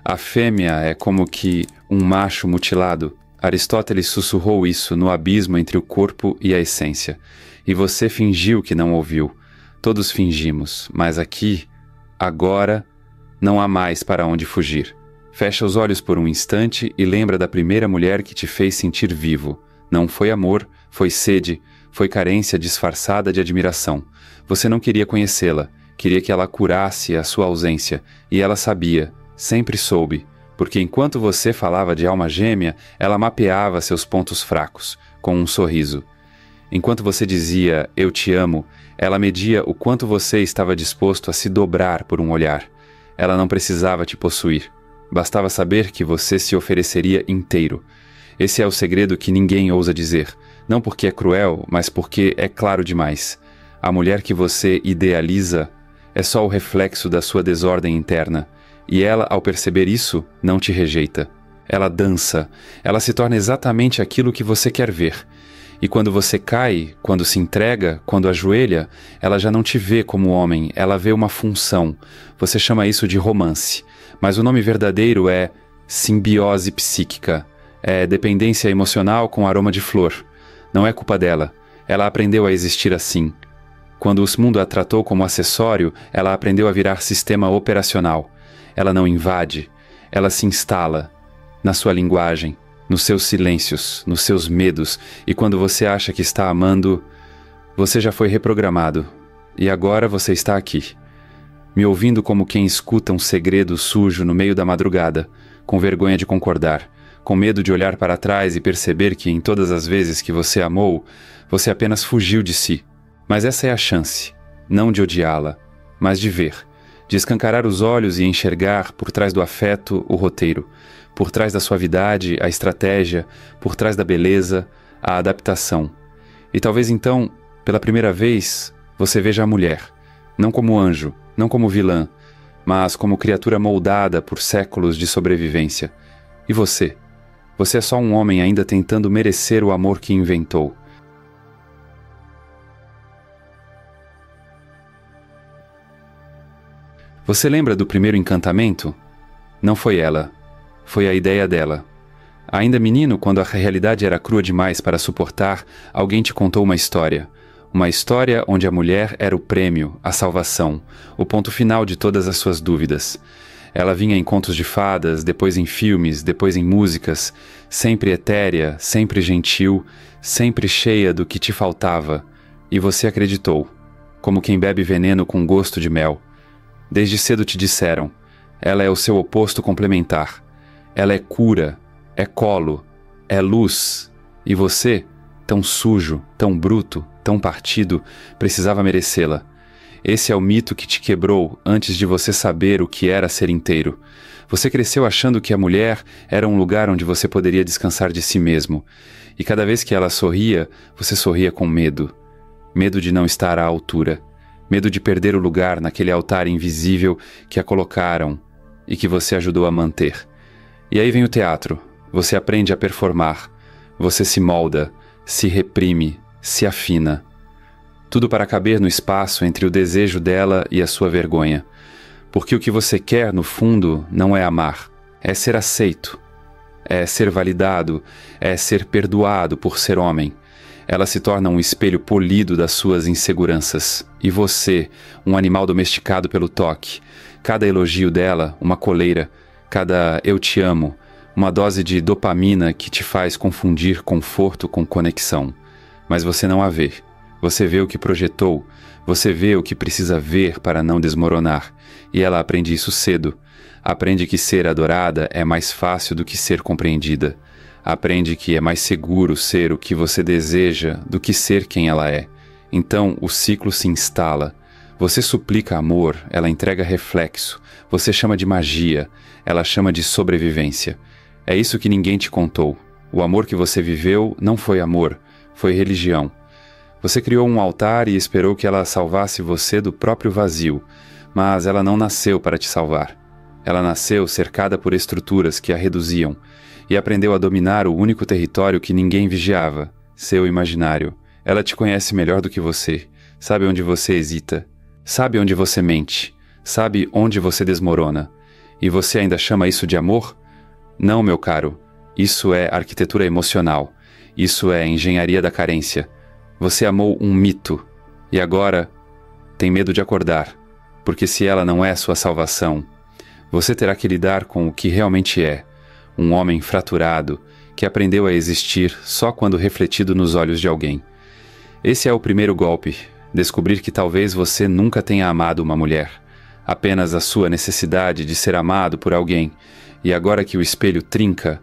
A fêmea é como que um macho mutilado. Aristóteles sussurrou isso no abismo entre o corpo e a essência. E você fingiu que não ouviu. Todos fingimos, mas aqui, agora, não há mais para onde fugir. Fecha os olhos por um instante e lembra da primeira mulher que te fez sentir vivo. Não foi amor, foi sede, foi carência disfarçada de admiração. Você não queria conhecê-la, queria que ela curasse a sua ausência, e ela sabia, sempre soube, porque enquanto você falava de alma gêmea, ela mapeava seus pontos fracos, com um sorriso. Enquanto você dizia, eu te amo, ela media o quanto você estava disposto a se dobrar por um olhar. Ela não precisava te possuir. Bastava saber que você se ofereceria inteiro. Esse é o segredo que ninguém ousa dizer, não porque é cruel, mas porque é claro demais. A mulher que você idealiza é só o reflexo da sua desordem interna, e ela, ao perceber isso, não te rejeita. Ela dança, ela se torna exatamente aquilo que você quer ver. E quando você cai, quando se entrega, quando ajoelha, ela já não te vê como homem, ela vê uma função. Você chama isso de romance, mas o nome verdadeiro é simbiose psíquica. É dependência emocional com aroma de flor. Não é culpa dela. Ela aprendeu a existir assim. Quando o mundo a tratou como acessório, ela aprendeu a virar sistema operacional. Ela não invade. Ela se instala na sua linguagem, nos seus silêncios, nos seus medos. E quando você acha que está amando, você já foi reprogramado. E agora você está aqui, me ouvindo como quem escuta um segredo sujo no meio da madrugada, com vergonha de concordar, com medo de olhar para trás e perceber que em todas as vezes que você amou, você apenas fugiu de si. Mas essa é a chance, não de odiá-la, mas de ver, de escancarar os olhos e enxergar por trás do afeto o roteiro, por trás da suavidade a estratégia, por trás da beleza a adaptação. E talvez então, pela primeira vez, você veja a mulher, não como anjo, não como vilã, mas como criatura moldada por séculos de sobrevivência. E você? Você é só um homem ainda tentando merecer o amor que inventou. Você lembra do primeiro encantamento? Não foi ela. Foi a ideia dela. Ainda menino, quando a realidade era crua demais para suportar, alguém te contou uma história. Uma história onde a mulher era o prêmio, a salvação, o ponto final de todas as suas dúvidas. Ela vinha em contos de fadas, depois em filmes, depois em músicas, sempre etérea, sempre gentil, sempre cheia do que te faltava. E você acreditou, como quem bebe veneno com gosto de mel. Desde cedo te disseram, ela é o seu oposto complementar. Ela é cura, é colo, é luz. E você, tão sujo, tão bruto, tão partido, precisava merecê-la. Esse é o mito que te quebrou antes de você saber o que era ser inteiro. Você cresceu achando que a mulher era um lugar onde você poderia descansar de si mesmo. E cada vez que ela sorria, você sorria com medo. Medo de não estar à altura. Medo de perder o lugar naquele altar invisível que a colocaram e que você ajudou a manter. E aí vem o teatro. Você aprende a performar. Você se molda, se reprime, se afina. Tudo para caber no espaço entre o desejo dela e a sua vergonha. Porque o que você quer, no fundo, não é amar. É ser aceito. É ser validado. É ser perdoado por ser homem. Ela se torna um espelho polido das suas inseguranças. E você, um animal domesticado pelo toque. Cada elogio dela, uma coleira. Cada eu te amo, uma dose de dopamina que te faz confundir conforto com conexão. Mas você não a vê. Você vê o que projetou. Você vê o que precisa ver para não desmoronar. E ela aprende isso cedo. Aprende que ser adorada é mais fácil do que ser compreendida. Aprende que é mais seguro ser o que você deseja do que ser quem ela é. Então o ciclo se instala. Você suplica amor, ela entrega reflexo. Você chama de magia, ela chama de sobrevivência. É isso que ninguém te contou. O amor que você viveu não foi amor, foi religião. Você criou um altar e esperou que ela salvasse você do próprio vazio, mas ela não nasceu para te salvar. Ela nasceu cercada por estruturas que a reduziam e aprendeu a dominar o único território que ninguém vigiava, seu imaginário. Ela te conhece melhor do que você, sabe onde você hesita, sabe onde você mente, sabe onde você desmorona. E você ainda chama isso de amor? Não, meu caro. Isso é arquitetura emocional. Isso é engenharia da carência. Você amou um mito. E agora tem medo de acordar. Porque se ela não é sua salvação, você terá que lidar com o que realmente é. Um homem fraturado que aprendeu a existir só quando refletido nos olhos de alguém. Esse é o primeiro golpe. Descobrir que talvez você nunca tenha amado uma mulher. Apenas a sua necessidade de ser amado por alguém. E agora que o espelho trinca,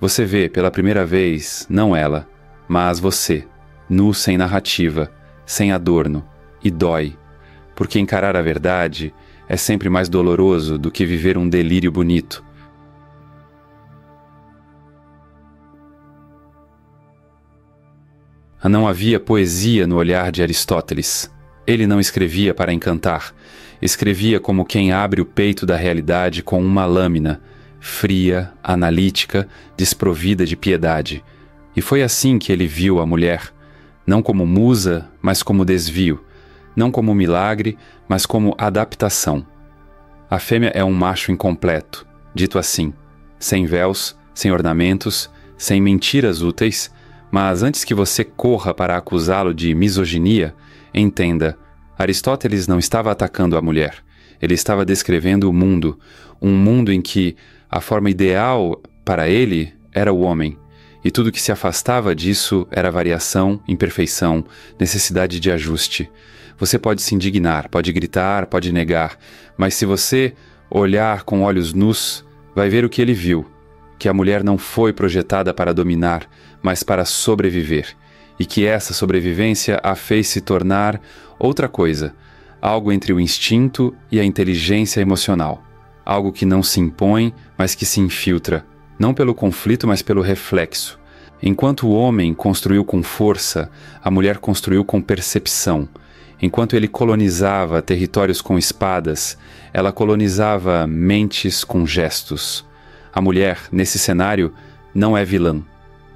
você vê pela primeira vez, não ela, mas você, nu sem narrativa, sem adorno, e dói. Porque encarar a verdade é sempre mais doloroso do que viver um delírio bonito. Não havia poesia no olhar de Aristóteles. Ele não escrevia para encantar. Escrevia como quem abre o peito da realidade com uma lâmina, fria, analítica, desprovida de piedade. E foi assim que ele viu a mulher, não como musa, mas como desvio, não como milagre, mas como adaptação. A fêmea é um macho incompleto, dito assim, sem véus, sem ornamentos, sem mentiras úteis, mas antes que você corra para acusá-lo de misoginia, entenda, Aristóteles não estava atacando a mulher. Ele estava descrevendo o mundo, um mundo em que a forma ideal para ele era o homem, e tudo que se afastava disso era variação, imperfeição, necessidade de ajuste. Você pode se indignar, pode gritar, pode negar, mas se você olhar com olhos nus, vai ver o que ele viu, que a mulher não foi projetada para dominar, mas para sobreviver, e que essa sobrevivência a fez se tornar outra coisa, algo entre o instinto e a inteligência emocional, algo que não se impõe, mas que se infiltra, não pelo conflito, mas pelo reflexo. Enquanto o homem construiu com força, a mulher construiu com percepção. Enquanto ele colonizava territórios com espadas, ela colonizava mentes com gestos. A mulher, nesse cenário, não é vilã.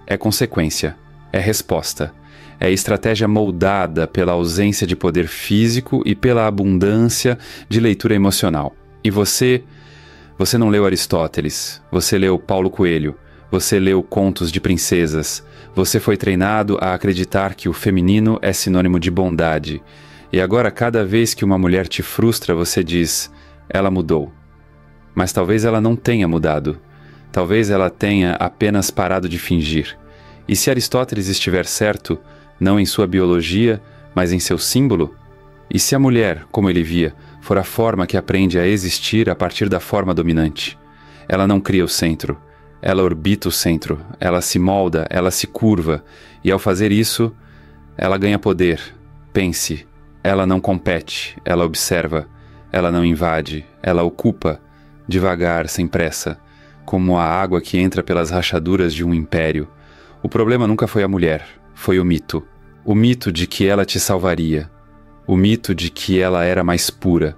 É consequência, é resposta, é estratégia moldada pela ausência de poder físico e pela abundância de leitura emocional. E você não leu Aristóteles, você leu Paulo Coelho, você leu contos de princesas, você foi treinado a acreditar que o feminino é sinônimo de bondade. E agora, cada vez que uma mulher te frustra, você diz, ela mudou. Mas talvez ela não tenha mudado. Talvez ela tenha apenas parado de fingir. E se Aristóteles estiver certo, não em sua biologia, mas em seu símbolo? E se a mulher, como ele via, for a forma que aprende a existir a partir da forma dominante? Ela não cria o centro, ela orbita o centro, ela se molda, ela se curva, e ao fazer isso, ela ganha poder. Pense, ela não compete, ela observa, ela não invade, ela ocupa, devagar, sem pressa, como a água que entra pelas rachaduras de um império. O problema nunca foi a mulher, foi o mito. O mito de que ela te salvaria. O mito de que ela era mais pura.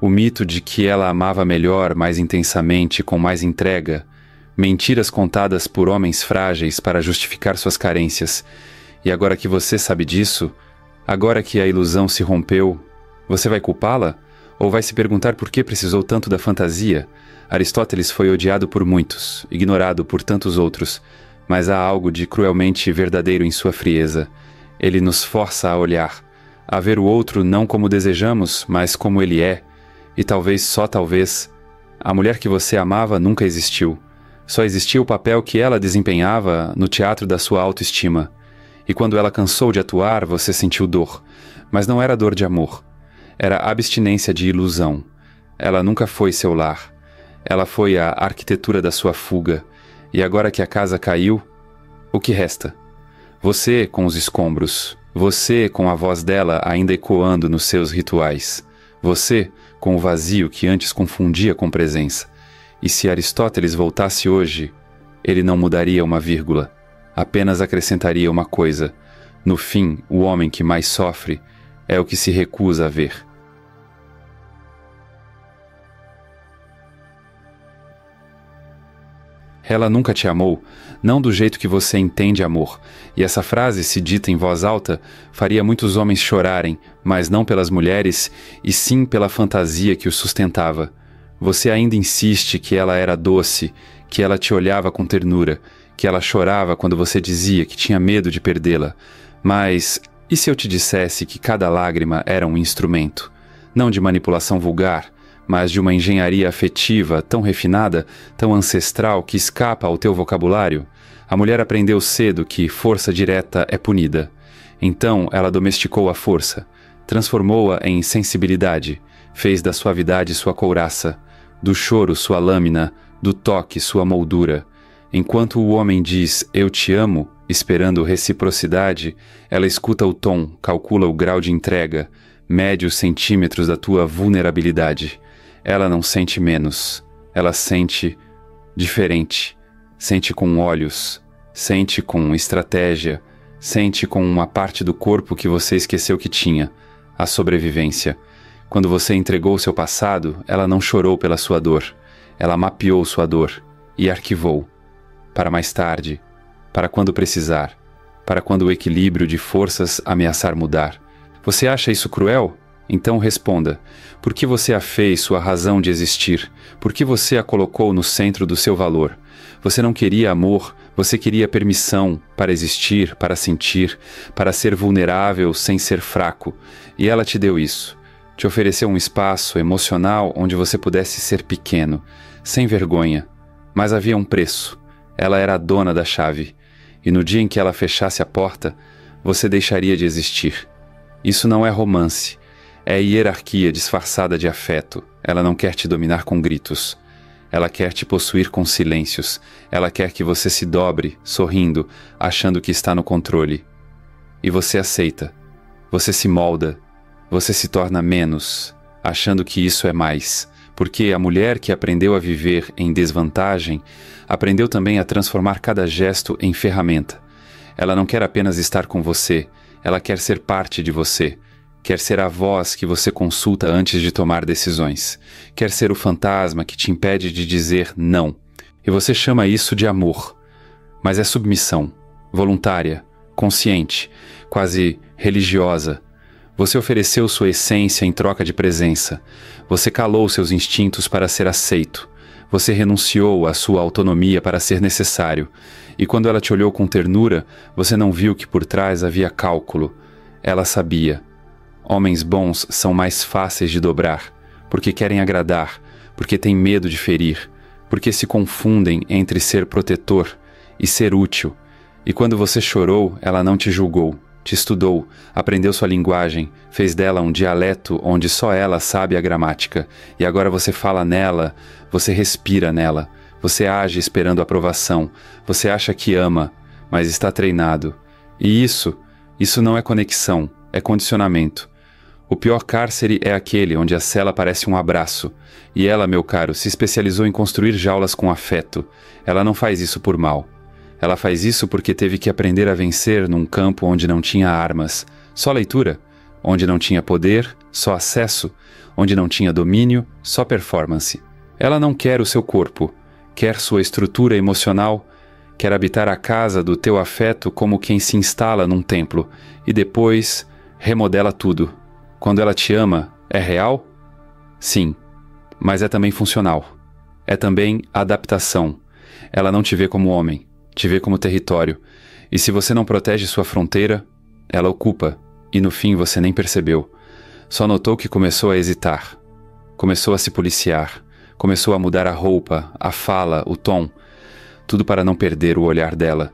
O mito de que ela amava melhor, mais intensamente, com mais entrega. Mentiras contadas por homens frágeis para justificar suas carências. E agora que você sabe disso, agora que a ilusão se rompeu, você vai culpá-la? Ou vai se perguntar por que precisou tanto da fantasia? Aristóteles foi odiado por muitos, ignorado por tantos outros, mas há algo de cruelmente verdadeiro em sua frieza. Ele nos força a olhar, a ver o outro não como desejamos, mas como ele é. E talvez, só talvez, a mulher que você amava nunca existiu. Só existia o papel que ela desempenhava no teatro da sua autoestima. E quando ela cansou de atuar, você sentiu dor. Mas não era dor de amor. Era abstinência de ilusão. Ela nunca foi seu lar. Ela foi a arquitetura da sua fuga. E agora que a casa caiu, o que resta? Você com os escombros. Você com a voz dela ainda ecoando nos seus rituais. Você com o vazio que antes confundia com presença. E se Aristóteles voltasse hoje, ele não mudaria uma vírgula. Apenas acrescentaria uma coisa. No fim, o homem que mais sofre é o que se recusa a ver. Ela nunca te amou, não do jeito que você entende amor. E essa frase, se dita em voz alta, faria muitos homens chorarem, mas não pelas mulheres, e sim pela fantasia que os sustentava. Você ainda insiste que ela era doce, que ela te olhava com ternura, que ela chorava quando você dizia que tinha medo de perdê-la. Mas e se eu te dissesse que cada lágrima era um instrumento, não de manipulação vulgar, mas de uma engenharia afetiva tão refinada, tão ancestral que escapa ao teu vocabulário? A mulher aprendeu cedo que força direta é punida. Então ela domesticou a força, transformou-a em sensibilidade, fez da suavidade sua couraça, do choro sua lâmina, do toque sua moldura. Enquanto o homem diz "eu te amo", esperando reciprocidade, ela escuta o tom, calcula o grau de entrega, mede os centímetros da tua vulnerabilidade. Ela não sente menos, ela sente diferente, sente com olhos, sente com estratégia, sente com uma parte do corpo que você esqueceu que tinha, a sobrevivência. Quando você entregou seu passado, ela não chorou pela sua dor, ela mapeou sua dor e arquivou. Para mais tarde, para quando precisar, para quando o equilíbrio de forças ameaçar mudar. Você acha isso cruel? Então responda, por que você a fez sua razão de existir? Por que você a colocou no centro do seu valor? Você não queria amor, você queria permissão para existir, para sentir, para ser vulnerável sem ser fraco. E ela te deu isso. Te ofereceu um espaço emocional onde você pudesse ser pequeno, sem vergonha. Mas havia um preço. Ela era a dona da chave. E no dia em que ela fechasse a porta, você deixaria de existir. Isso não é romance. É hierarquia disfarçada de afeto. Ela não quer te dominar com gritos. Ela quer te possuir com silêncios. Ela quer que você se dobre, sorrindo, achando que está no controle. E você aceita. Você se molda. Você se torna menos, achando que isso é mais. Porque a mulher que aprendeu a viver em desvantagem, aprendeu também a transformar cada gesto em ferramenta. Ela não quer apenas estar com você, ela quer ser parte de você. Quer ser a voz que você consulta antes de tomar decisões. Quer ser o fantasma que te impede de dizer não. E você chama isso de amor. Mas é submissão, voluntária, consciente, quase religiosa. Você ofereceu sua essência em troca de presença. Você calou seus instintos para ser aceito. Você renunciou à sua autonomia para ser necessário. E quando ela te olhou com ternura, você não viu que por trás havia cálculo. Ela sabia. Homens bons são mais fáceis de dobrar, porque querem agradar, porque têm medo de ferir, porque se confundem entre ser protetor e ser útil. E quando você chorou, ela não te julgou, te estudou, aprendeu sua linguagem, fez dela um dialeto onde só ela sabe a gramática, e agora você fala nela, você respira nela, você age esperando aprovação, você acha que ama, mas está treinado. E isso não é conexão, é condicionamento. O pior cárcere é aquele onde a cela parece um abraço. E ela, meu caro, se especializou em construir jaulas com afeto. Ela não faz isso por mal. Ela faz isso porque teve que aprender a vencer num campo onde não tinha armas. Só leitura. Onde não tinha poder, só acesso. Onde não tinha domínio, só performance. Ela não quer o seu corpo. Quer sua estrutura emocional. Quer habitar a casa do teu afeto como quem se instala num templo. E depois remodela tudo. Quando ela te ama, é real? Sim, mas é também funcional. É também adaptação. Ela não te vê como homem, te vê como território. E se você não protege sua fronteira, ela ocupa. E no fim você nem percebeu. Só notou que começou a hesitar. Começou a se policiar. Começou a mudar a roupa, a fala, o tom. Tudo para não perder o olhar dela.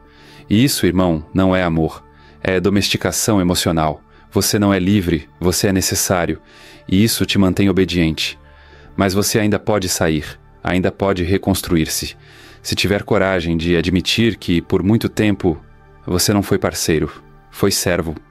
E isso, irmão, não é amor. É domesticação emocional. Você não é livre, você é necessário, e isso te mantém obediente. Mas você ainda pode sair, ainda pode reconstruir-se, se tiver coragem de admitir que, por muito tempo, você não foi parceiro, foi servo.